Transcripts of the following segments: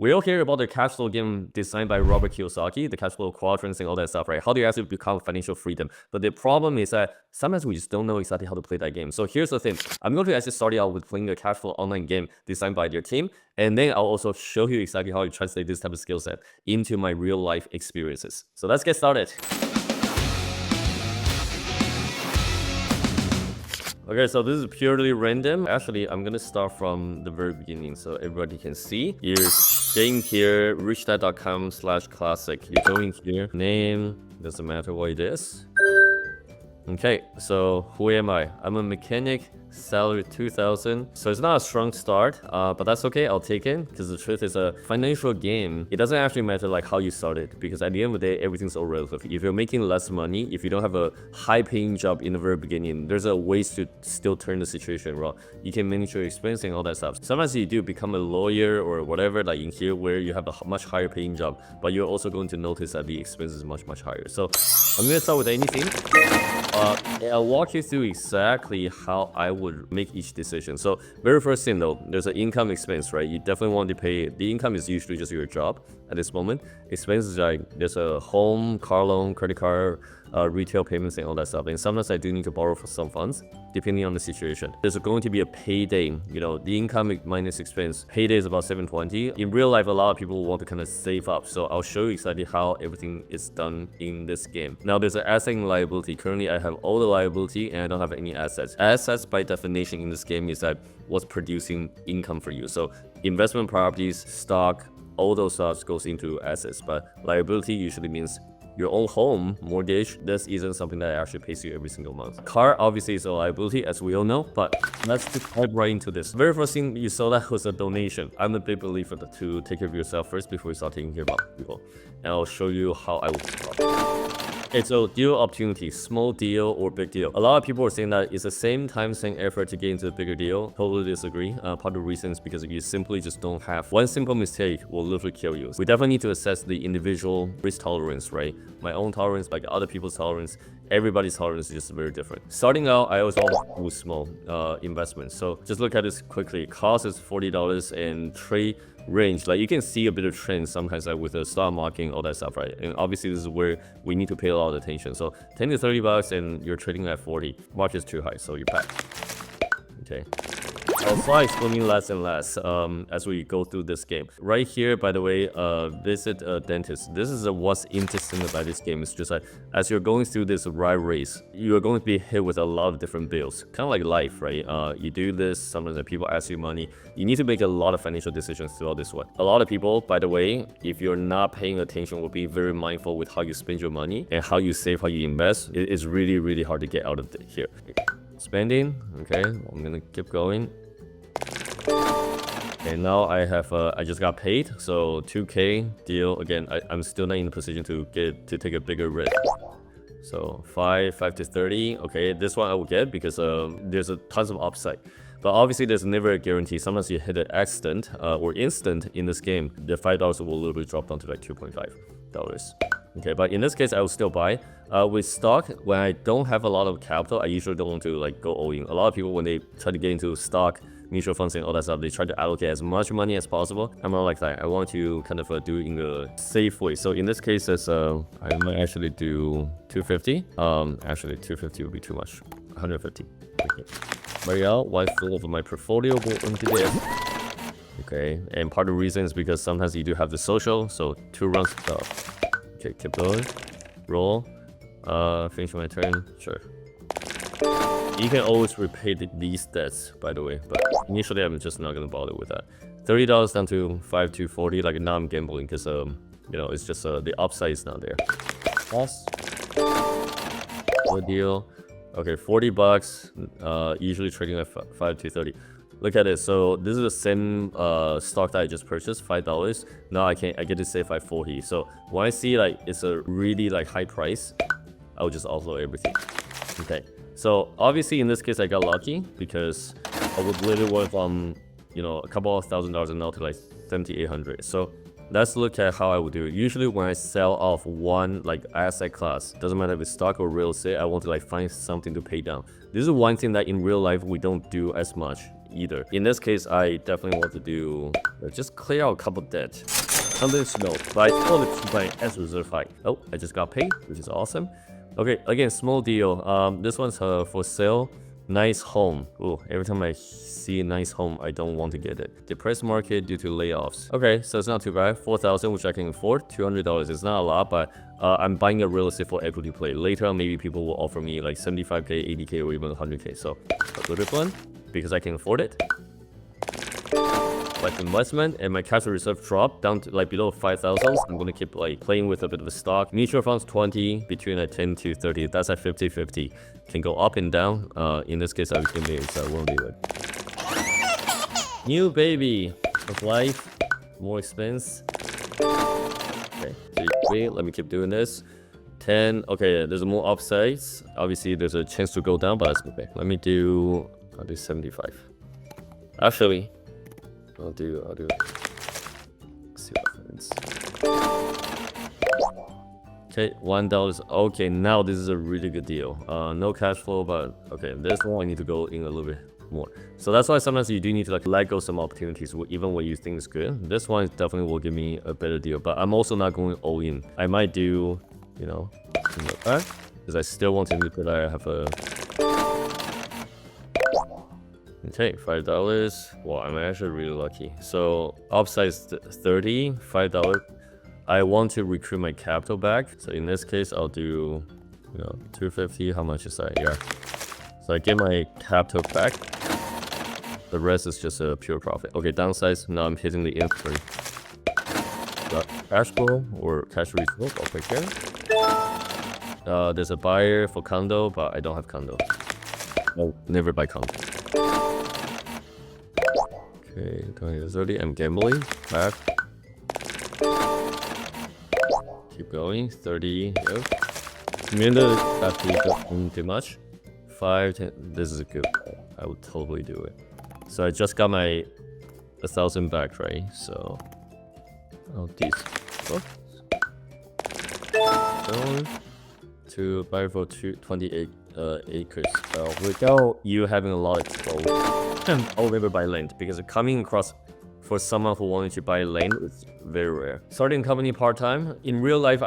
We all hear about the Cashflow game designed by Robert Kiyosaki, the Cashflow quadrants and all that stuff, right? How do you actually become financial freedom? But the problem is that sometimes we just don't know exactly how to play that game. So here's the thing. I'm going to actually start out with playing a Cashflow online game designed by their team. And then I'll also show you exactly how to translate this type of skill set into my real life experiences. So let's get started. Okay, so this is purely random. Actually, I'm gonna start from the very beginning so everybody can see. You're getting here, richdad.com/classic. You're going here, name, doesn't matter what it is. Okay, so who am I? I'm a mechanic, salary 2,000. So it's not a strong start, but that's okay. I'll take it because the truth is a financial game. It doesn't actually matter like how you started because at the end of the day, everything's all relative. If you're making less money, if you don't have a high-paying job in the very beginning, there's a ways to still turn the situation around. You can manage your expense and all that stuff. Sometimes you do become a lawyer or whatever, like in here where you have a much higher paying job, but you're also going to notice that the expense is much higher. So I'm gonna start with anything. I'll walk you through exactly how I would make each decision. So very first thing though, there's an income expense, right? You definitely want to pay. The income is usually just your job at this moment. Expenses like there's a home, car loan, credit card, retail payments and all that stuff. And sometimes I do need to borrow for some funds depending on the situation. There's going to be a payday, the income minus expense. Payday is about 720. In real life, a lot of people want to kind of save up. So I'll show you exactly how everything is done in this game. Now there's an asset and liability. Currently I have all the liability and I don't have any assets. Assets by definition in this game is that what's producing income for you. So investment properties, stock, all those stuff goes into assets, but liability usually means your own home, mortgage. This isn't something that actually pays you every single month. Car obviously is a liability as we all know, but let's just dive right into this. Very first thing you saw that was a donation. I'm a big believer to take care of yourself first before you start taking care about people. And I'll show you how I would start. Okay, so deal opportunity, small deal or big deal. A lot of people are saying that it's the same time, same effort to get into a bigger deal. Totally disagree. Part of the reason is because you simply just don't have. One simple mistake will literally kill you. We definitely need to assess the individual risk tolerance, right? My own tolerance, like other people's tolerance, everybody's tolerance is just very different. Starting out, I always do small investments. So just look at this quickly. Cost is $40 and trade range. Like you can see a bit of trend sometimes like with the stock market, all that stuff, right? And obviously this is where we need to pay a lot of attention. So 10 to 30 bucks and you're trading at 40. Market is too high, so you're back. Okay. I'll start explaining less and less as we go through this game. Right here, by the way, visit a dentist. This is what's interesting about this game. It's just like as you're going through this rat race, you're going to be hit with a lot of different bills. Kind of like life, right? You do this, sometimes people ask you money. You need to make a lot of financial decisions throughout this one. A lot of people, by the way, if you're not paying attention, will be very mindful with how you spend your money and how you save, how you invest. It's really hard to get out of here. Spending, okay, I'm gonna keep going. And now I have I just got paid, so 2K deal. Again, I'm still not in a position to take a bigger risk. So 5 to 30. Okay, this one I will get because there's a tons of upside. But obviously there's never a guarantee. Sometimes you hit an accident or instant in this game, the $5 will literally drop down to like $2.5. Okay, but in this case I will still buy. With stock, when I don't have a lot of capital, I usually don't want to like go all in. A lot of people when they try to get into stock, mutual funds and all that stuff, they try to allocate as much money as possible. I'm not like that. I want to kind of do it in a safe way. So in this case, I might actually do 250. Actually 250 would be too much. 150. Okay. Marielle, wife full of my portfolio will empty there. Okay, and part of the reason is because sometimes you do have the social, so 2 runs stuff. Okay, keep going. Roll. Finish my turn. Sure. You can always repay these debts, by the way, but initially I'm just not gonna bother with that. $30 down to 5 to 40. Like now I'm gambling because it's just the upside is not there. Plus, good deal. Okay, 40 bucks. Usually trading at 5 to 30. Look at it. So this is the same stock that I just purchased, $5. Now I get to save 540. So when I see like it's a really like high price, I'll just offload everything. Okay. So obviously in this case I got lucky because I would literally worth a couple of $1,000 now to like 7,800. So let's look at how I would do it. Usually when I sell off one like asset class, doesn't matter if it's stock or real estate, I want to like find something to pay down. This is one thing that in real life we don't do as much. either. In this case, I definitely want to do just clear out a couple debt. Something small, but I still want to keep my S reserve high. Oh, I just got paid, which is awesome. Okay, again, small deal. This one's for sale. Nice home. Ooh, every time I see a nice home, I don't want to get it. Depressed market due to layoffs. Okay, so it's not too bad. 4,000, which I can afford. $200 is not a lot, but I'm buying a real estate for equity play. Later on, maybe people will offer me like 75K, 80K, or even 100K. So a little bit fun because I can afford it. Like investment, and my cash reserve dropped down to like below 5,000. I'm gonna keep like playing with a bit of a stock. Mutual funds 20, between like 10 to 30. That's at 50-50. Can go up and down. In this case, I can be, so I won't do it. New baby of life, more expense. Okay, 3, let me keep doing this. 10. Okay, there's more upsides. Obviously, there's a chance to go down, but that's okay. I'll do 75. Actually, I'll do. Let's see what happens. Okay, $1. Okay, now this is a really good deal. No cash flow, but okay, this one I need to go in a little bit more. So that's why sometimes you do need to like let go some opportunities, even when you think it's good. This one definitely will give me a better deal, but I'm also not going all in. I might do, you know, because I still want to make sure that I have a. Okay, $5. Wow, I'm actually really lucky. So upside is 30, $5. I want to recruit my capital back. So in this case, I'll do, 250. How much is that? Yeah. So I get my capital back. The rest is just a pure profit. Okay, downsides. Now I'm hitting the inventory. Cash flow or cash reserve. I'll pick here. There's a buyer for condo, but I don't have condo. I'll never buy condo. Okay, 20 to 30. I'm gambling. Back. Keep going. 30. Yep. That's too much. 5, 10. This is a good call. I would totally do it. So I just got my 1,000 back, right? So I'll going to buy for 28 acres. Without you having a lot of exposure, I'll never buy land because coming across for someone who wanted to buy land is very rare. Starting a company part-time, in real life,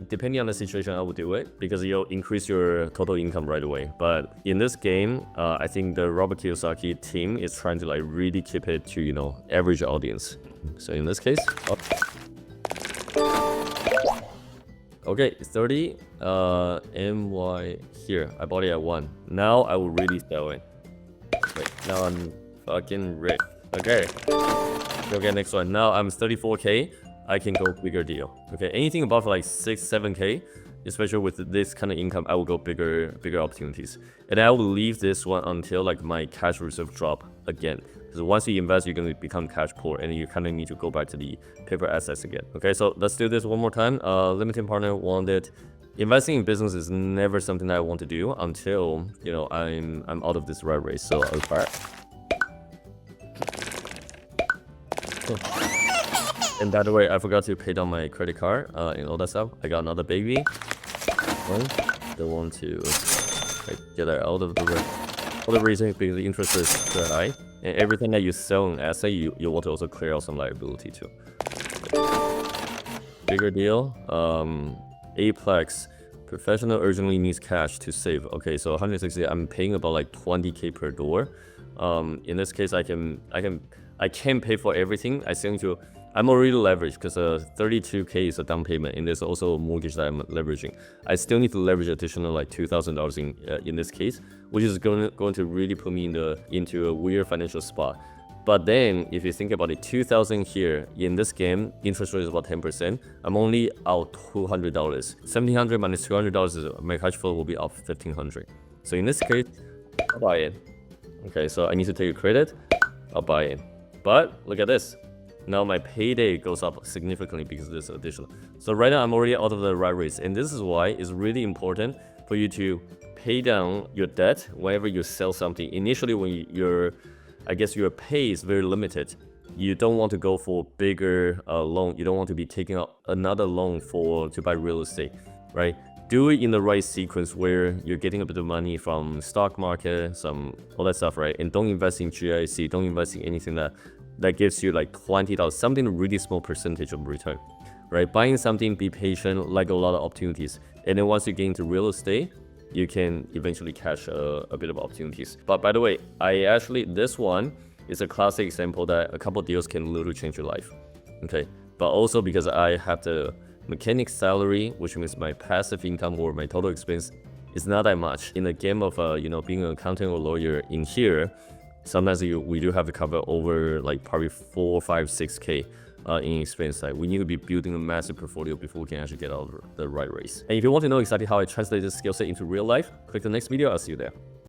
depending on the situation, I would do it because you'll increase your total income right away. But in this game, I think the Robert Kiyosaki team is trying to like really keep it to, average audience. So in this case, okay, 30, MY here. I bought it at 1. Now I will really sell it. Wait, now I'm fucking rich. Okay. Okay, next one. Now I'm 34K. I can go bigger deal. Okay, anything above like 6, 7K, especially with this kind of income, I will go bigger opportunities. And I will leave this one until like my cash reserve drop again. Because once you invest, you're going to become cash poor and you kind of need to go back to the paper assets again. Okay, so let's do this one more time. Limited partner wanted. Investing in business is never something that I want to do until, I'm out of this rat race. So I'll try it. And by the way, I forgot to pay down my credit card and all that stuff. I got another baby. Don't want to get her out of the way. For the reason because the interest is very high. And everything that you sell in asset, you want to also clear out some liability too. Bigger deal. Aplex. Professional urgently needs cash to save. Okay, so 160. I'm paying about like 20K per door. In this case, I can't pay for everything. I'm already leveraged because 32K is a down payment, and there's also a mortgage that I'm leveraging. I still need to leverage additional like $2,000 in this case, which is going to really put me into a weird financial spot. But then, if you think about it, 2,000 here in this game, interest rate is about 10%. I'm only out $200. 1,700 minus $200 is my cash flow will be up 1,500. So in this case, I'll buy it. Okay, so I need to take a credit. I'll buy it. But look at this. Now my payday goes up significantly because of this additional. So right now I'm already out of the rat race, and this is why it's really important for you to pay down your debt whenever you sell something. Initially, when your pay is very limited, you don't want to go for bigger loan. You don't want to be taking out another loan to buy real estate, right? do it in the right sequence where you're getting a bit of money from stock market, all that stuff, right? And don't invest in GIC, don't invest in anything that gives you like $20, something really small percentage of return, right? Buying something, be patient, like a lot of opportunities. And then once you get into real estate, you can eventually catch a bit of opportunities. But by the way, this one is a classic example that a couple deals can literally change your life, okay? But also because I have the mechanic salary, which means my passive income or my total expense is not that much. In the game of being an accountant or lawyer in here, sometimes we do have to cover over like probably 4, 5, 6K in expense side. We need to be building a massive portfolio before we can actually get out of the right race. And if you want to know exactly how I translate this skill set into real life, click the next video. I'll see you there.